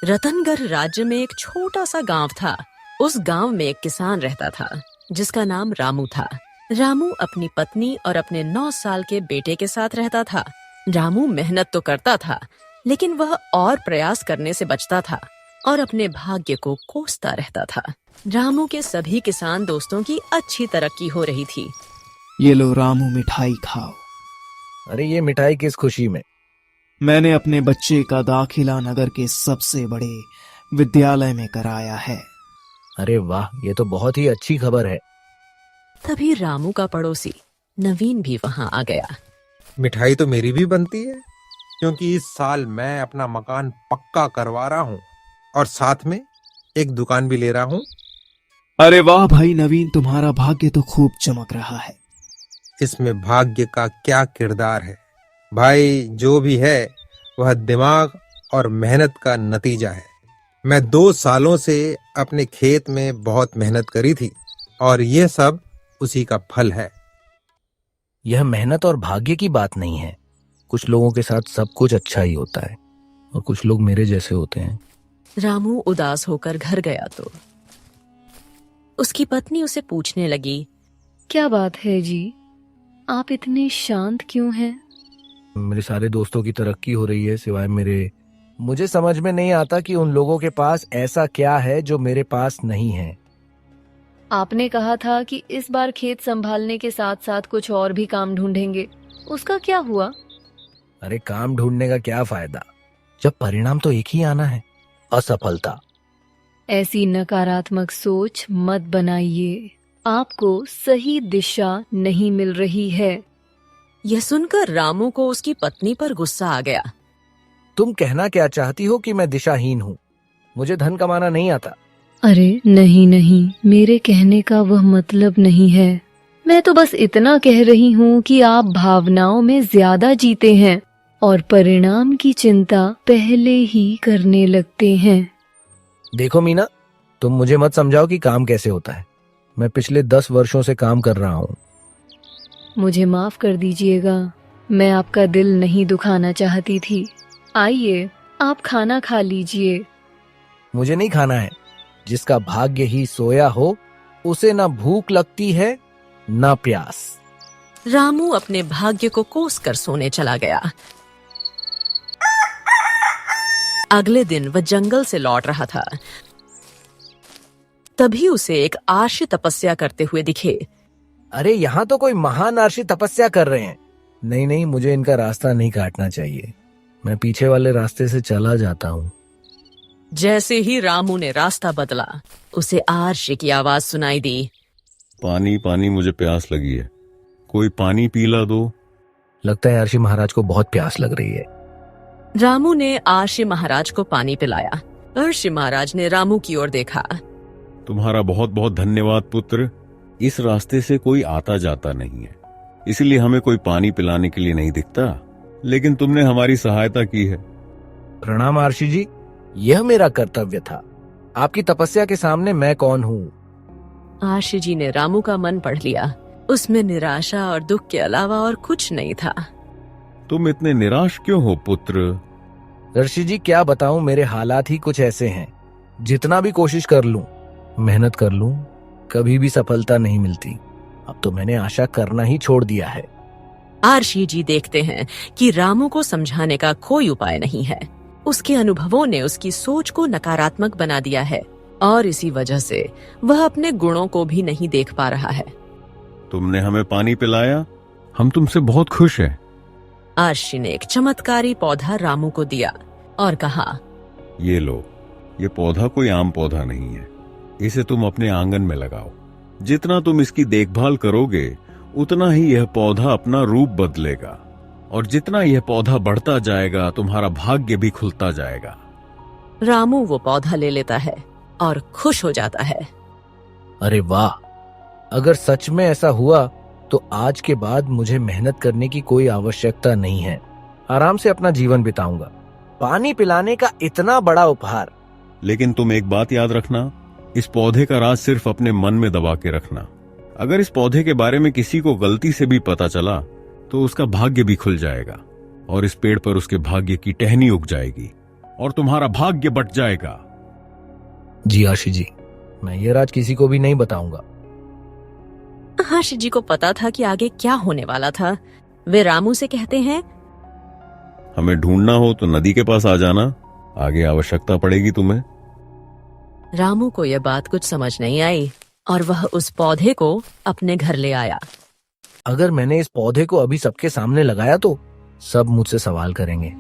रतनगढ़ राज्य में एक छोटा सा गांव था। उस गांव में एक किसान रहता था जिसका नाम रामू था। रामू अपनी पत्नी और अपने 9 साल के बेटे के साथ रहता था। रामू मेहनत तो करता था, लेकिन वह और प्रयास करने से बचता था और अपने भाग्य को कोसता रहता था। रामू के सभी किसान दोस्तों की अच्छी तरक्की हो रही थी। ये लो रामू, मिठाई खाओ। अरे ये मिठाई किस खुशी में? मैंने अपने बच्चे का दाखिला नगर के सबसे बड़े विद्यालय में कराया है। अरे वाह, ये तो बहुत ही अच्छी खबर है। तभी रामू का पड़ोसी नवीन भी वहां आ गया। मिठाई तो मेरी भी बनती है, क्योंकि इस साल मैं अपना मकान पक्का करवा रहा हूँ और साथ में एक दुकान भी ले रहा हूँ। अरे वाह भाई नवीन, तुम्हारा भाग्य तो खूब चमक रहा है। इसमें भाग्य का क्या किरदार है भाई, जो भी है वह दिमाग और मेहनत का नतीजा है। मैं 2 सालों से अपने खेत में बहुत मेहनत करी थी और यह सब उसी का फल है। यह मेहनत और भाग्य की बात नहीं है। कुछ लोगों के साथ सब कुछ अच्छा ही होता है और कुछ लोग मेरे जैसे होते हैं। रामू उदास होकर घर गया तो उसकी पत्नी उसे पूछने लगी, क्या बात है जी, आप इतने शांत क्यों हैं? मेरे सारे दोस्तों की तरक्की हो रही है सिवाय मेरे। मुझे समझ में नहीं आता कि उन लोगों के पास ऐसा क्या है जो मेरे पास नहीं है। आपने कहा था कि इस बार खेत संभालने के साथ साथ कुछ और भी काम ढूंढेंगे, उसका क्या हुआ? अरे काम ढूंढने का क्या फायदा जब परिणाम तो एक ही आना है, असफलता। ऐसी नकारात्मक सोच मत बनाइए, आपको सही दिशा नहीं मिल रही है। यह सुनकर रामू को उसकी पत्नी पर गुस्सा आ गया। तुम कहना क्या चाहती हो कि मैं दिशाहीन हूँ? मुझे धन कमाना नहीं आता। अरे नहीं नहीं, मेरे कहने का वह मतलब नहीं है। मैं तो बस इतना कह रही हूँ कि आप भावनाओं में ज्यादा जीते हैं और परिणाम की चिंता पहले ही करने लगते हैं। देखो मीना, तुम मुझे मत समझाओ कि काम कैसे होता है। मैं पिछले 10 वर्षों से काम कर रहा हूँ। मुझे माफ कर दीजिएगा, मैं आपका दिल नहीं दुखाना चाहती थी। आइए, आप खाना खा लीजिए। मुझे नहीं खाना है। जिसका भाग्य ही सोया हो उसे ना भूख लगती है ना प्यास। रामू अपने भाग्य को कोस कर सोने चला गया। अगले दिन वह जंगल से लौट रहा था। तभी उसे एक आर्षि तपस्या करते हुए दिखे। अरे यहाँ तो कोई महान आर्षि तपस्या कर रहे हैं। नहीं नहीं, मुझे इनका रास्ता नहीं काटना चाहिए। मैं पीछे वाले रास्ते से चला जाता हूँ। जैसे ही रामू ने रास्ता बदला, उसे आर्षि की आवाज सुनाई दी। पानी पानी, मुझे प्यास लगी है, कोई पानी पिला दो। लगता है आर्षि महाराज को बहुत प्यास लग रही है। रामू ने आर्षि महाराज को पानी पिलाया। आर्षि महाराज ने रामू की ओर देखा। तुम्हारा बहुत बहुत धन्यवाद पुत्र। इस रास्ते से कोई आता जाता नहीं है, इसलिए हमें कोई पानी पिलाने के लिए नहीं दिखता, लेकिन तुमने हमारी सहायता की है। प्रणाम आर्षि जी, यह मेरा कर्तव्य था। आपकी तपस्या के सामने मैं कौन हूँ? आर्षि जी ने रामू का मन पढ़ लिया। उसमें निराशा और दुख के अलावा और कुछ नहीं था। तुम इतने निराश क्यों हो पुत्र? ऋषि जी क्या बताऊं, मेरे हालात ही कुछ ऐसे हैं। जितना भी कोशिश कर लूं, मेहनत कर लूं, कभी भी सफलता नहीं मिलती। अब तो मैंने आशा करना ही छोड़ दिया है। आर्षि जी देखते हैं कि रामू को समझाने का कोई उपाय नहीं है। उसके अनुभवों ने उसकी सोच को नकारात्मक बना दिया है और इसी वजह से वह अपने गुणों को भी नहीं देख पा रहा है। तुमने हमें पानी पिलाया, हम तुमसे बहुत खुश हैं। आर्षि ने एक चमत्कारी पौधा रामू को दिया और कहा, ये लो, ये पौधा कोई आम पौधा नहीं है। इसे तुम अपने आंगन में लगाओ। जितना तुम इसकी देखभाल करोगे उतना ही यह पौधा अपना रूप बदलेगा, और जितना यह पौधा बढ़ता जाएगा तुम्हारा भाग्य भी खुलता जाएगा। रामू वो पौधा ले लेता है और खुश हो जाता है। अरे वाह, अगर सच में ऐसा हुआ तो आज के बाद मुझे मेहनत करने की कोई आवश्यकता नहीं है। आराम से अपना जीवन बिताऊंगा। पानी पिलाने का इतना बड़ा उपहार। लेकिन तुम एक बात याद रखना, इस पौधे का राज सिर्फ अपने मन में दबा के रखना। अगर इस पौधे के बारे में किसी को गलती से भी पता चला तो उसका भाग्य भी खुल जाएगा और इस पेड़ पर उसके भाग्य की टहनी उग जाएगी। और तुम्हारा भाग्य बट जाएगा। जी आशी जी, मैं ये राज किसी को भी नहीं बताऊंगा। हर्ष जी को पता था कि आगे क्या होने वाला था। वे रामू से कहते हैं, हमें ढूंढना हो तो नदी के पास आ जाना, आगे आवश्यकता पड़ेगी तुम्हें। रामू को यह बात कुछ समझ नहीं आई और वह उस पौधे को अपने घर ले आया। अगर मैंने इस पौधे को अभी सबके सामने लगाया तो सब मुझसे सवाल करेंगे।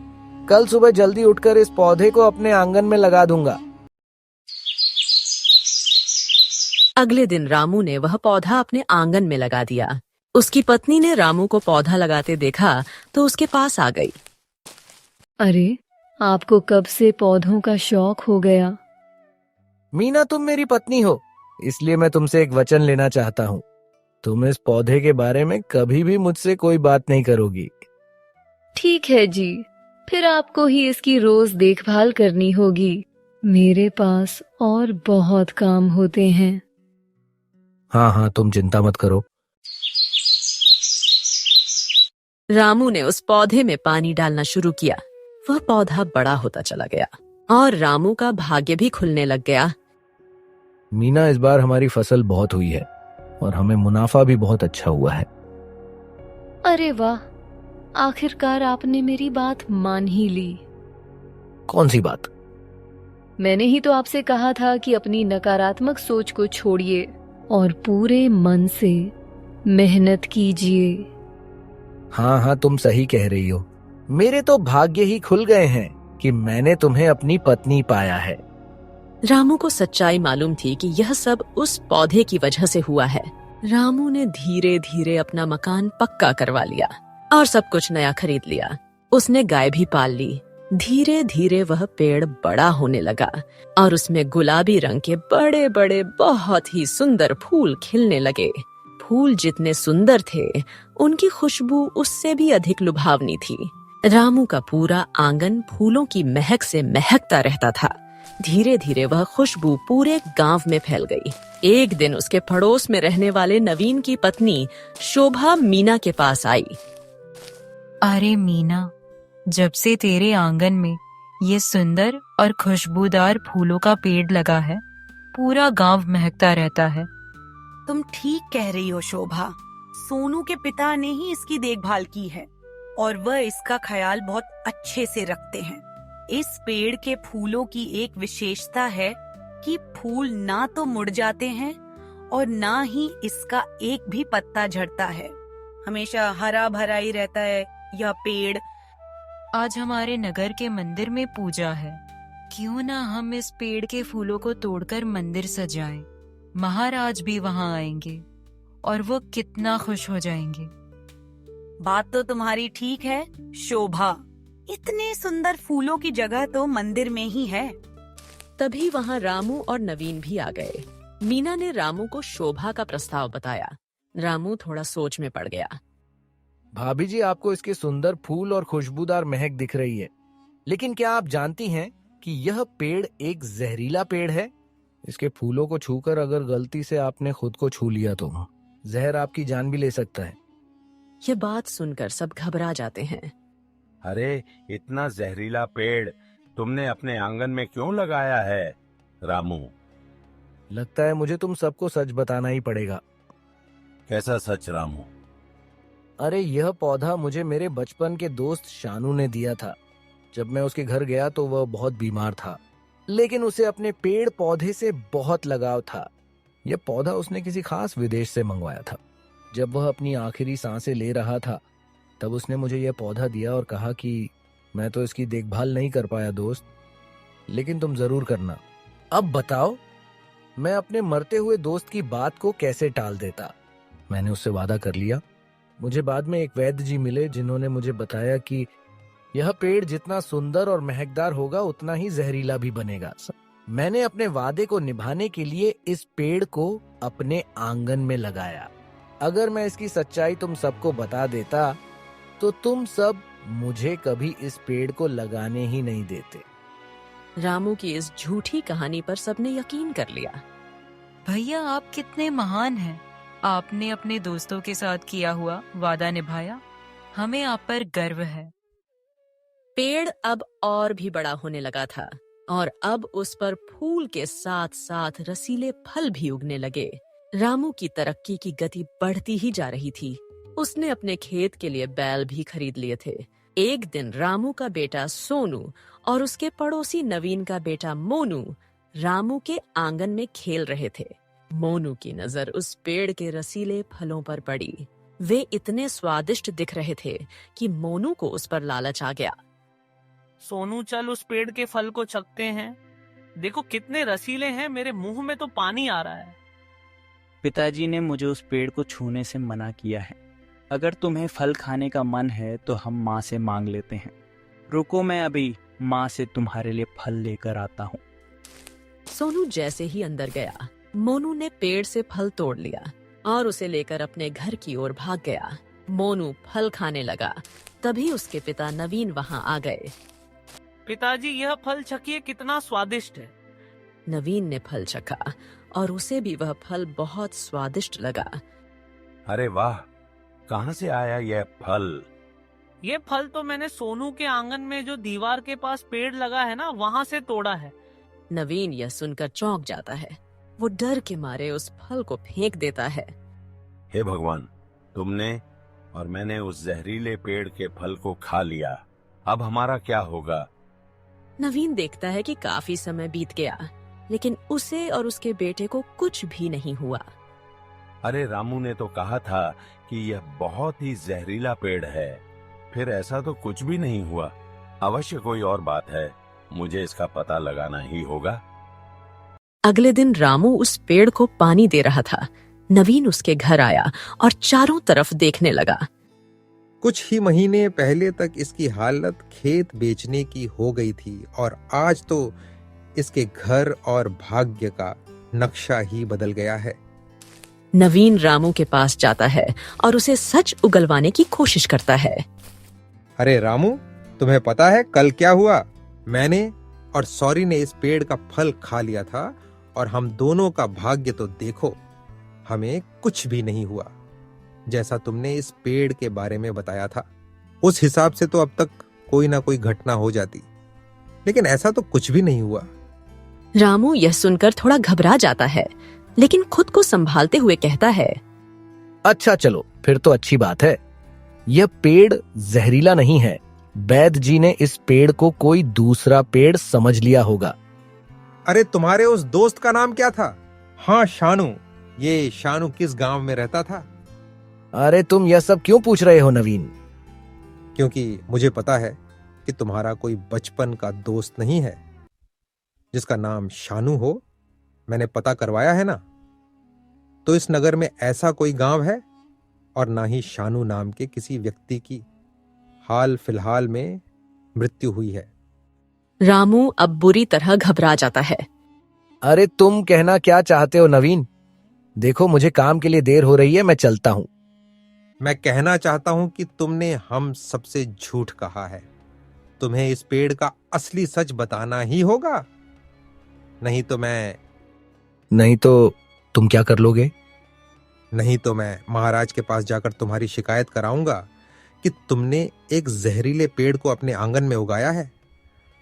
कल सुबह जल्दी उठकर इस पौधे को अपने आंगन में लगा दूंगा। अगले दिन रामू ने वह पौधा अपने आंगन में लगा दिया। उसकी पत्नी ने रामू को पौधा लगाते देखा तो उसके पास आ गई। अरे, आपको कब से पौधों का शौक हो गया? मीना, तुम मेरी पत्नी हो, इसलिए मैं तुमसे एक वचन लेना चाहता हूँ। तुम इस पौधे के बारे में कभी भी मुझसे कोई बात नहीं करोगी। ठीक है जी, फिर आपको ही इसकी रोज देखभाल करनी होगी। मेरे पास और बहुत काम होते हैं। हाँ हाँ, तुम चिंता मत करो। रामू ने उस पौधे में पानी डालना शुरू किया। वह पौधा बड़ा होता चला गया और रामू का भाग्य भी खुलने लग गया। मीना, इस बार हमारी फसल बहुत हुई है और हमें मुनाफा भी बहुत अच्छा हुआ है। अरे वाह, आखिरकार आपने मेरी बात मान ही ली। कौन सी बात? मैंने ही तो आपसे कहा था कि अपनी नकारात्मक सोच को छोड़िए और पूरे मन से मेहनत कीजिए। हाँ हाँ, तुम सही कह रही हो। मेरे तो भाग्य ही खुल गए हैं कि मैंने तुम्हें अपनी पत्नी पाया है। रामू को सच्चाई मालूम थी कि यह सब उस पौधे की वजह से हुआ है। रामू ने धीरे धीरे अपना मकान पक्का करवा लिया और सब कुछ नया खरीद लिया। उसने गाय भी पाल ली। धीरे धीरे वह पेड़ बड़ा होने लगा और उसमें गुलाबी रंग के बड़े बड़े बहुत ही सुंदर फूल खिलने लगे। फूल जितने सुंदर थे, उनकी खुशबू उससे भी अधिक लुभावनी थी। रामू का पूरा आंगन फूलों की महक से महकता रहता था। धीरे धीरे वह खुशबू पूरे गांव में फैल गई। एक दिन उसके पड़ोस में रहने वाले नवीन की पत्नी शोभा मीना के पास आई। अरे मीना, जब से तेरे आंगन में ये सुंदर और खुशबूदार फूलों का पेड़ लगा है, पूरा गांव महकता रहता है। तुम ठीक कह रही हो शोभा। सोनू के पिता ने ही इसकी देखभाल की है और वह इसका ख्याल बहुत अच्छे से रखते हैं। इस पेड़ के फूलों की एक विशेषता है कि फूल ना तो मुड़ जाते हैं और ना ही इसका एक भी पत्ता झड़ता है। हमेशा हरा भरा ही रहता है यह पेड़। आज हमारे नगर के मंदिर में पूजा है, क्यों ना हम इस पेड़ के फूलों को तोड़कर मंदिर सजाएं। महाराज भी वहाँ आएंगे और वो कितना खुश हो जाएंगे। बात तो तुम्हारी ठीक है शोभा। इतने सुंदर फूलों की जगह तो मंदिर में ही है। तभी वहाँ रामू और नवीन भी आ गए। मीना ने रामू को शोभा का प्रस्ताव बताया। रामू थोड़ा सोच में पड़ गया। भाभी जी, आपको इसके सुंदर फूल और खुशबूदार महक दिख रही है, लेकिन क्या आप जानती हैं कि यह पेड़ एक जहरीला पेड़ है? इसके फूलों को छूकर अगर गलती से आपने खुद को छू लिया तो जहर आपकी जान भी ले सकता है। ये बात सुनकर सब घबरा जाते हैं। अरे, इतना जहरीला पेड़ तुमने अपने आंगन में क्यों लगाया है रामू? लगता है मुझे तुम सबको सच बताना ही पड़ेगा। कैसा सच रामू? अरे, यह पौधा मुझे मेरे बचपन के दोस्त शानू ने दिया था। जब मैं उसके घर गया तो वह बहुत बीमार था, लेकिन उसे अपने पेड़ पौधे से बहुत लगाव था। यह पौधा उसने किसी खास विदेश से मंगवाया था। जब वह अपनी आखिरी सांसें ले रहा था, तब उसने मुझे यह पौधा दिया और कहा कि मैं तो इसकी देखभाल नहीं कर पाया दोस्त, लेकिन तुम जरूर करना। अब बताओ, मैं अपने मरते हुए दोस्त की बात को कैसे टाल देता। मैंने उससे वादा कर लिया। मुझे बाद में एक वैद्य जी मिले जिन्होंने मुझे बताया कि यह पेड़ जितना सुंदर और महकदार होगा उतना ही जहरीला भी बनेगा। मैंने अपने वादे को निभाने के लिए इस पेड़ को अपने आंगन में लगाया। अगर मैं इसकी सच्चाई तुम सबको बता देता तो तुम सब मुझे कभी इस पेड़ को लगाने ही नहीं देते। रामू की इस झूठी कहानी पर सबने यकीन कर लिया। भैया, आप कितने महान हैं। आपने अपने दोस्तों के साथ किया हुआ वादा निभाया। हमें आप पर गर्व है। पेड़ अब और भी बड़ा होने लगा था और अब उस पर फूल के साथ साथ रसीले फल भी उगने लगे। रामू की तरक्की की गति बढ़ती ही जा रही थी। उसने अपने खेत के लिए बैल भी खरीद लिए थे। एक दिन रामू का बेटा सोनू और उसके पड़ोसी नवीन का बेटा मोनू रामू के आंगन में खेल रहे थे। मोनू की नजर उस पेड़ के रसीले फलों पर पड़ी। वे इतने स्वादिष्ट दिख रहे थे कि मोनू को उस पर लालच आ गया। सोनू, चल उस पेड़ के फल को चखते हैं। देखो कितने रसीले हैं, मेरे मुंह में तो पानी आ रहा है। पिताजी ने मुझे उस पेड़ को छूने से मना किया है। अगर तुम्हें फल खाने का मन है तो हम माँ से मांग लेते हैं। रुको, मैं अभी माँ से तुम्हारे लिए फल लेकर आता हूँ। सोनू जैसे ही अंदर गया, मोनू ने पेड़ से फल तोड़ लिया और उसे लेकर अपने घर की ओर भाग गया। मोनू फल खाने लगा, तभी उसके पिता नवीन वहां आ गए। पिताजी, यह फल चखिए, कितना स्वादिष्ट है। नवीन ने फल चखा और उसे भी वह फल बहुत स्वादिष्ट लगा। अरे वाह, कहाँ से आया यह फल? ये फल तो मैंने सोनू के आंगन में जो दीवार के पास पेड़ लगा है ना, वहाँ से तोड़ा है। नवीन यह सुनकर चौंक जाता है। वो डर के मारे उस फल को फेंक देता है। हे भगवान, तुमने और मैंने उस जहरीले पेड़ के फल को खा लिया। अब हमारा क्या होगा? नवीन देखता है कि काफी समय बीत गया, लेकिन उसे और उसके बेटे को कुछ भी नहीं हुआ। अरे रामू ने तो कहा था कि यह बहुत ही जहरीला पेड़ है, फिर ऐसा तो कुछ भी नहीं हुआ। अवश्य कोई और बात है, मुझे इसका पता लगाना ही होगा। अगले दिन रामू उस पेड़ को पानी दे रहा था। नवीन उसके घर आया और चारों तरफ देखने लगा। कुछ ही महीने पहले तक इसकी हालत खेत बेचने की हो गई थी और आज तो इसके घर और भाग्य का नक्शा ही बदल गया है। नवीन रामू के पास जाता है और उसे सच उगलवाने की कोशिश करता है। अरे रामू, तुम्हें पता है कल क्या हुआ? मैंने और सॉरी ने इस पेड़ का फल खा लिया था और हम दोनों का भाग्य तो देखो, हमें कुछ भी नहीं हुआ। जैसा तुमने इस पेड़ के बारे में बताया था, उस हिसाब से तो अब तक कोई ना कोई घटना हो जाती, लेकिन ऐसा तो कुछ भी नहीं हुआ। रामू यह सुनकर थोड़ा घबरा जाता है, लेकिन खुद को संभालते हुए कहता है, अच्छा चलो, फिर तो अच्छी बात है। यह पेड़ जहरीला नहीं है। वैद्य जी ने इस पेड़ को कोई दूसरा पेड़ समझ लिया होगा। अरे तुम्हारे उस दोस्त का नाम क्या था? हाँ, शानू। ये शानू किस गांव में रहता था? अरे तुम यह सब क्यों पूछ रहे हो नवीन? क्योंकि मुझे पता है कि तुम्हारा कोई बचपन का दोस्त नहीं है जिसका नाम शानू हो। मैंने पता करवाया है ना। तो इस नगर में ऐसा कोई गांव है और ना ही शानू नाम के किसी व्यक्ति की हाल फिलहाल में मृत्यु हुई है। रामू अब बुरी तरह घबरा जाता है। अरे तुम कहना क्या चाहते हो नवीन? देखो मुझे काम के लिए देर हो रही है, मैं चलता हूँ। मैं कहना चाहता हूं कि तुमने हम सबसे झूठ कहा है। तुम्हें इस पेड़ का असली सच बताना ही होगा, नहीं तो तुम क्या कर लोगे? नहीं तो मैं महाराज के पास जाकर तुम्हारी शिकायत कराऊंगा कि तुमने एक जहरीले पेड़ को अपने आंगन में उगाया है।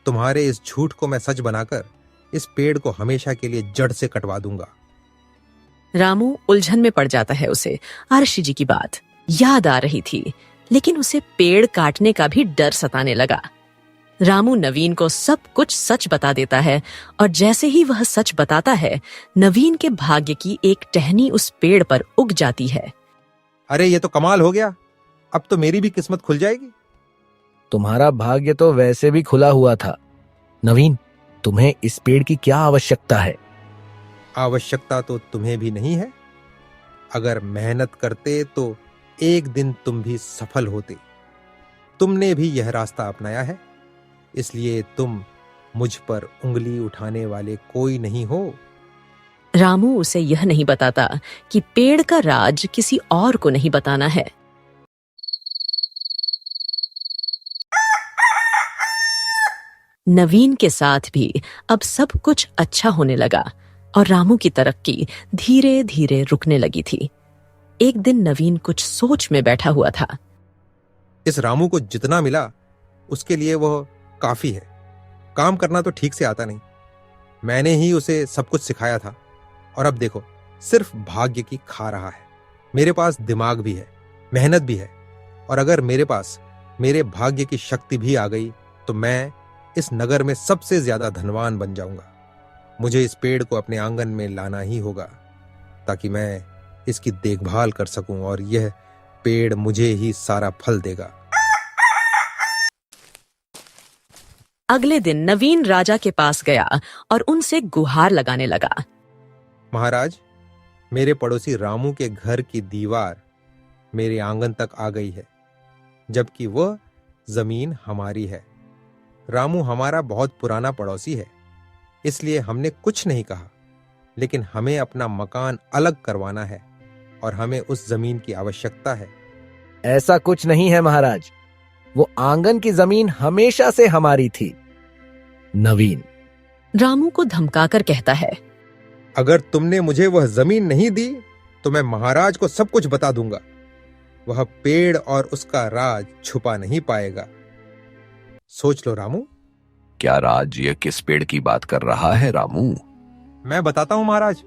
तुम्हारे इस झूठ को मैं सच बनाकर इस पेड़ को हमेशा के लिए जड़ से कटवा दूंगा। रामू उलझन में पड़ जाता है। उसे आरशी जी की बात याद आ रही थी, लेकिन उसे पेड़ काटने का भी डर सताने लगा। रामू नवीन को सब कुछ सच बता देता है और जैसे ही वह सच बताता है, नवीन के भाग्य की एक टहनी उस पेड़ पर उग जाती है। अरे ये तो कमाल हो गया, अब तो मेरी भी किस्मत खुल जाएगी। तुम्हारा भाग्य तो वैसे भी खुला हुआ था। नवीन, तुम्हें इस पेड़ की क्या आवश्यकता है? आवश्यकता तो तुम्हें भी नहीं है। अगर मेहनत करते तो एक दिन तुम भी सफल होते। तुमने भी यह रास्ता अपनाया है, इसलिए तुम मुझ पर उंगली उठाने वाले कोई नहीं हो। रामू उसे यह नहीं बताता कि पेड़ का राज किसी और को नहीं बताना है। नवीन के साथ भी अब सब कुछ अच्छा होने लगा और रामू की तरक्की धीरे धीरे रुकने लगी थी। एक दिन नवीन कुछ सोच में बैठा हुआ था। इस रामू को जितना मिला उसके लिए वह काफी है। काम करना तो ठीक से आता नहीं, मैंने ही उसे सब कुछ सिखाया था, और अब देखो सिर्फ भाग्य की खा रहा है। मेरे पास दिमाग भी है, मेहनत भी है, और अगर मेरे पास मेरे भाग्य की शक्ति भी आ गई तो मैं इस नगर में सबसे ज्यादा धनवान बन जाऊंगा। मुझे इस पेड़ को अपने आंगन में लाना ही होगा ताकि मैं इसकी देखभाल कर सकूं और यह पेड़ मुझे ही सारा फल देगा। अगले दिन नवीन राजा के पास गया और उनसे गुहार लगाने लगा। महाराज, मेरे पड़ोसी रामू के घर की दीवार मेरे आंगन तक आ गई है, जबकि वह जमीन हमारी है। रामू हमारा बहुत पुराना पड़ोसी है, इसलिए हमने कुछ नहीं कहा, लेकिन हमें अपना मकान अलग करवाना है और हमें उस जमीन की आवश्यकता है। ऐसा कुछ नहीं है महाराज, वो आंगन की जमीन हमेशा से हमारी थी। नवीन रामू को धमकाकर कहता है, अगर तुमने मुझे वह जमीन नहीं दी तो मैं महाराज को सब कुछ बता दूंगा। वह पेड़ और उसका राज छुपा नहीं पाएगा। सोच लो रामू। क्या राज ये किस पेड़ की बात कर रहा है रामू? मैं बताता हूँ महाराज।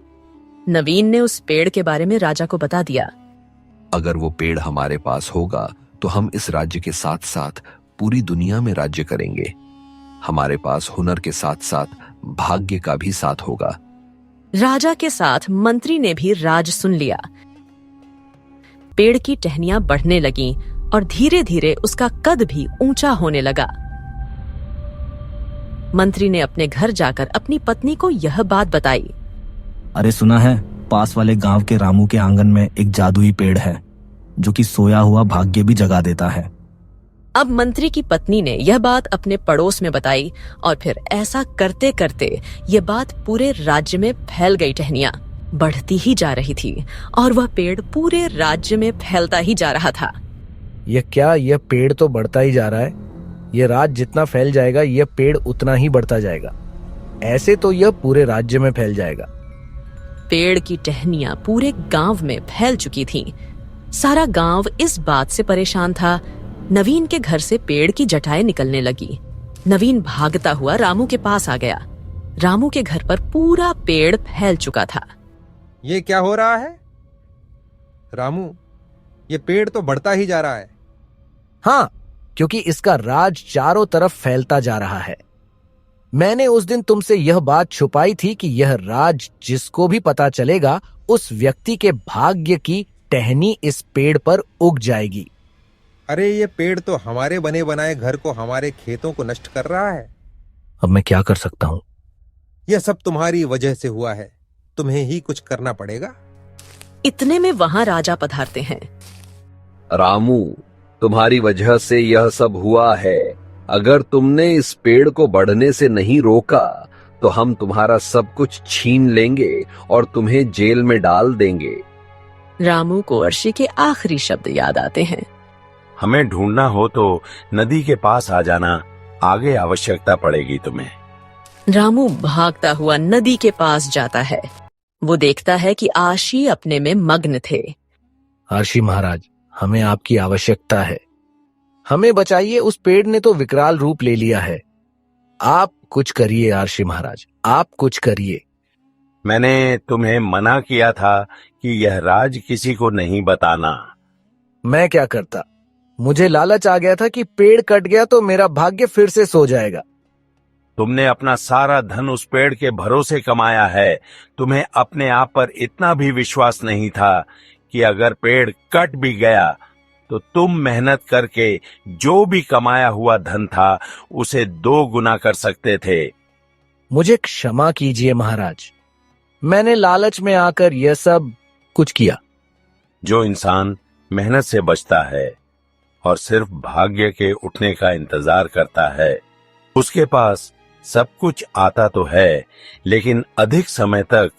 नवीन ने उस पेड़ के बारे में राजा को बता दिया। अगर वो पेड़ हमारे पास होगा तो हम इस राज्य के साथ साथ पूरी दुनिया में राज्य करेंगे। हमारे पास हुनर के साथ साथ भाग्य का भी साथ होगा। राजा के साथ मंत्री ने भी राज सुन लिया। पेड़ की टहनियां बढ़ने लगीं और धीरे धीरे उसका कद भी ऊंचा होने लगा। मंत्री ने अपने घर जाकर अपनी पत्नी को यह बात बताई। अरे सुना है, पास वाले गांव के रामू के आंगन में एक जादुई पेड़ है जो कि सोया हुआ भाग्य भी जगा देता है। अब मंत्री की पत्नी ने यह बात अपने पड़ोस में बताई और फिर ऐसा करते करते ये बात पूरे राज्य में फैल गई। टहनियां बढ़ती ही जा रही थी और वह पेड़ पूरे राज्य में फैलता ही जा रहा था। यह पेड़ तो बढ़ता ही जा रहा है। यह राज्य जितना फैल जाएगा यह पेड़ उतना ही बढ़ता जाएगा। ऐसे तो यह पूरे राज्य में फैल जाएगा। पेड़ की टहनियां पूरे गांव में फैल चुकी थीं। सारा गांव इस बात से परेशान था। नवीन के घर से पेड़ की जटाएं निकलने लगी। नवीन भागता हुआ रामू के पास आ गया। रामू के घर पर पूरा पेड़ फैल चुका था। ये क्या हो रहा है रामू? ये पेड़ तो बढ़ता ही जा रहा है। हाँ, क्योंकि इसका राज चारों तरफ फैलता जा रहा है। मैंने उस दिन तुमसे यह बात छुपाई थी कि यह राज जिसको भी पता चलेगा उस व्यक्ति के भाग्य की टहनी इस पेड़ पर उग जाएगी। अरे ये पेड़ तो हमारे बने बनाए घर को, हमारे खेतों को नष्ट कर रहा है। अब मैं क्या कर सकता हूँ? यह सब तुम्हारी वजह से हुआ है, तुम्हें ही कुछ करना पड़ेगा। इतने में वहां राजा पधारते हैं। रामू, तुम्हारी वजह से यह सब हुआ है। अगर तुमने इस पेड़ को बढ़ने से नहीं रोका तो हम तुम्हारा सब कुछ छीन लेंगे और तुम्हें जेल में डाल देंगे। रामू को अर्शी के आखिरी शब्द याद आते हैं। हमें ढूंढना हो तो नदी के पास आ जाना, आगे आवश्यकता पड़ेगी तुम्हें। रामू भागता हुआ नदी के पास जाता है। वो देखता है कि आशी अपने में मग्न थे। आशी महाराज, हमें आपकी आवश्यकता है। हमें बचाइए, उस पेड़ ने तो विकराल रूप ले लिया है। आप कुछ करिए आशी महाराज, आप कुछ करिए। मैंने तुम्हें मना किया था कि यह राज किसी को नहीं बताना। मैं क्या करता? मुझे लालच आ गया था कि पेड़ कट गया तो मेरा भाग्य फिर से सो जाएगा। तुमने अपना सारा धन उस पेड़ के भरोसे कमाया है। तुम्हें अपने आप पर इतना भी विश्वास नहीं था कि अगर पेड़ कट भी गया तो तुम मेहनत करके जो भी कमाया हुआ धन था उसे 2 गुना कर सकते थे। मुझे क्षमा कीजिए महाराज, मैंने लालच में आकर यह सब कुछ किया। जो इंसान मेहनत से बचता है और सिर्फ भाग्य के उठने का इंतजार करता है, उसके पास सब कुछ आता तो है लेकिन अधिक समय तक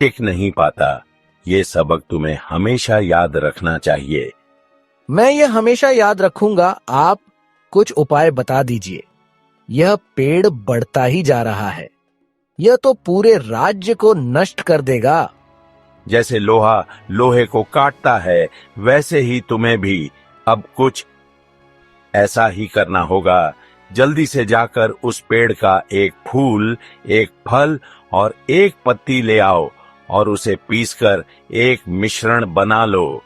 टिक नहीं पाता। ये सबक तुम्हें हमेशा याद रखना चाहिए। मैं ये हमेशा याद रखूंगा। आप कुछ उपाय बता दीजिए। यह पेड़ बढ़ता ही जा रहा है, यह तो पूरे राज्य को नष्ट कर देगा। जैसे लोहा लोहे को काटता है वैसे ही तुम्हें भी अब कुछ ऐसा ही करना होगा। जल्दी से जाकर उस पेड़ का एक फूल, एक फल और एक पत्ती ले आओ और उसे पीसकर एक मिश्रण बना लो।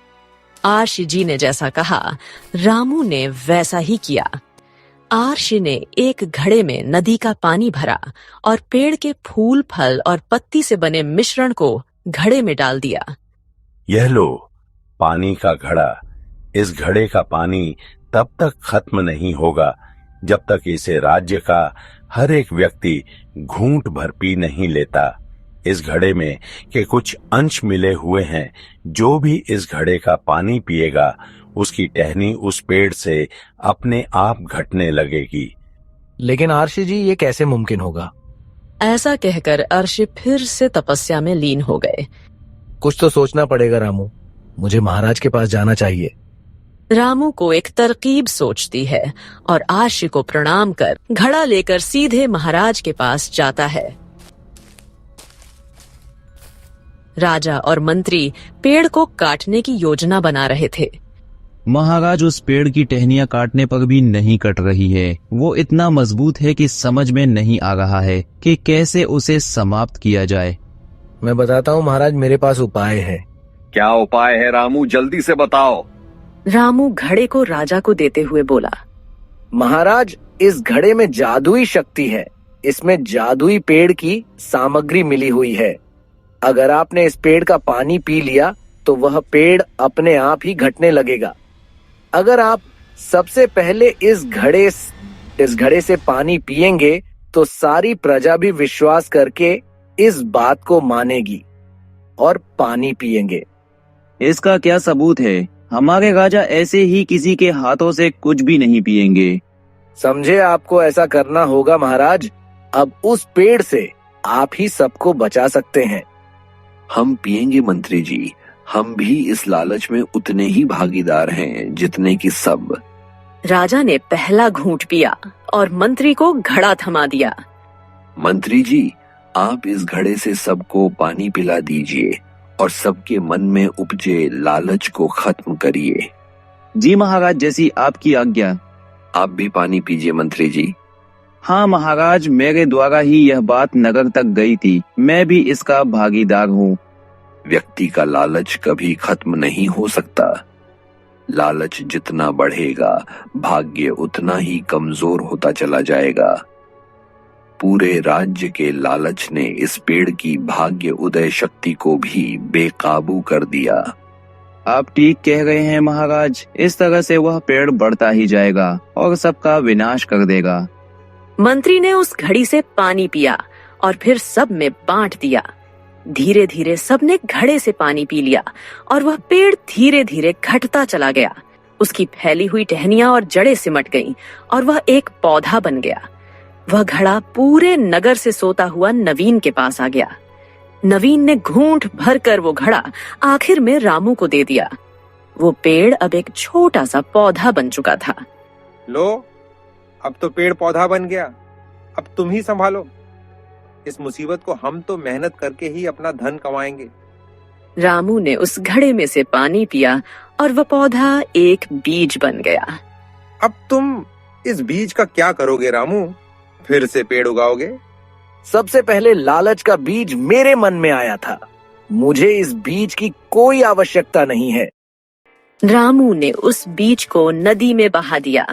आर्षि जी ने जैसा कहा, रामू ने वैसा ही किया। आर्षि ने एक घड़े में नदी का पानी भरा और पेड़ के फूल, फल और पत्ती से बने मिश्रण को घड़े में डाल दिया। यह लो पानी का घड़ा। इस घड़े का पानी तब तक खत्म नहीं होगा जब तक इसे राज्य का हर एक व्यक्ति घूंट भर पी नहीं लेता। इस घड़े में के कुछ अंश मिले हुए हैं। जो भी इस घड़े का पानी पिएगा उसकी टहनी उस पेड़ से अपने आप घटने लगेगी। लेकिन आर्षि जी, ये कैसे मुमकिन होगा? ऐसा कहकर अर्षि फिर से तपस्या में लीन हो गए। कुछ तो सोचना पड़ेगा रामू। मुझे महाराज के पास जाना चाहिए। रामू को एक तरकीब सोचती है और आर्षि को प्रणाम कर घड़ा लेकर सीधे महाराज के पास जाता है। राजा और मंत्री पेड़ को काटने की योजना बना रहे थे। महाराज, उस पेड़ की टहनियां काटने पर भी नहीं कट रही है। वो इतना मजबूत है कि समझ में नहीं आ रहा है कि कैसे उसे समाप्त किया जाए। मैं बताता हूँ महाराज, मेरे पास उपाय है। क्या उपाय है रामू, जल्दी से बताओ। रामू घड़े को राजा को देते हुए बोला, महाराज, इस घड़े में जादुई शक्ति है। इसमें जादुई पेड़ की सामग्री मिली हुई है। अगर आपने इस पेड़ का पानी पी लिया तो वह पेड़ अपने आप ही घटने लगेगा। अगर आप सबसे पहले इस घड़े से पानी पिएंगे तो सारी प्रजा भी विश्वास करके इस बात को मानेगी और पानी पिएंगे। इसका क्या सबूत है? हमारे राजा ऐसे ही किसी के हाथों से कुछ भी नहीं पिएंगे। समझे, आपको ऐसा करना होगा महाराज। अब उस पेड़ से आप ही सबको बचा सकते हैं। हम पिएंगे मंत्री जी। हम भी इस लालच में उतने ही भागीदार हैं जितने कि सब। राजा ने पहला घूंट पिया और मंत्री को घड़ा थमा दिया। मंत्री जी, आप इस घड़े से सबको पानी पिला दीजिए और सबके मन में उपजे लालच को खत्म करिए। जी महाराज, जैसी आपकी आज्ञा। आप भी पानी पीजिए मंत्री जी। हाँ महाराज, मेरे द्वारा ही यह बात नगर तक गई थी। मैं भी इसका भागीदार हूँ। व्यक्ति का लालच कभी खत्म नहीं हो सकता। लालच जितना बढ़ेगा भाग्य उतना ही कमजोर होता चला जाएगा। पूरे राज्य के लालच ने इस पेड़ की भाग्य उदय शक्ति को भी बेकाबू कर दिया। आप ठीक कह रहे हैं महाराज। इस तरह से वह पेड़ बढ़ता ही जाएगा और सबका विनाश कर देगा। मंत्री ने उस घड़ी से पानी पिया और फिर सब में बांट दिया। धीरे धीरे सबने घड़े से पानी पी लिया और वह पेड़ धीरे धीरे घटता चला गया। उसकी फैली हुई टहनियां और जड़ें सिमट गईं और वह एक पौधा बन गया। वह घड़ा पूरे नगर से सोता हुआ नवीन के पास आ गया। नवीन ने घूंट भरकर वो घड़ा आखिर में रामू को दे दिया। वो पेड़ अब एक छोटा सा पौधा बन चुका था। लो, अब तो पेड़ पौधा बन गया। अब तुम ही संभालो। इस मुसीबत को हम तो मेहनत करके ही अपना धन कमाएंगे। रामू ने उस घड़े में से पानी पिया और वह पौधा एक बीज बन गया। अब तुम इस बीज का क्या करोगे रामू? फिर से पेड़ उगाओगे? सबसे पहले लालच का बीज मेरे मन में आया था। मुझे इस बीज की कोई आवश्यकता नहीं है। रामू ने उस बीज को नदी में बहा दिया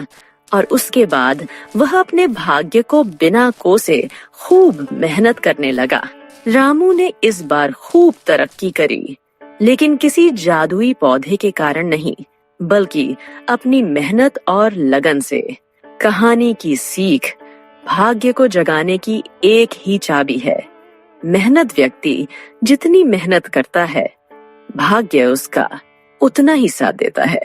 और उसके बाद वह अपने भाग्य को बिना कोसे खूब मेहनत करने लगा। रामू ने इस बार खूब तरक्की करी, लेकिन किसी जादुई पौधे के कारण नहीं, बल्कि अपनी मेहनत और लगन से। कहानी की सीख भाग्य को जगाने की एक ही चाबी है। मेहनत व्यक्ति जितनी मेहनत करता है, भाग्य उसका उतना ही साथ देता है।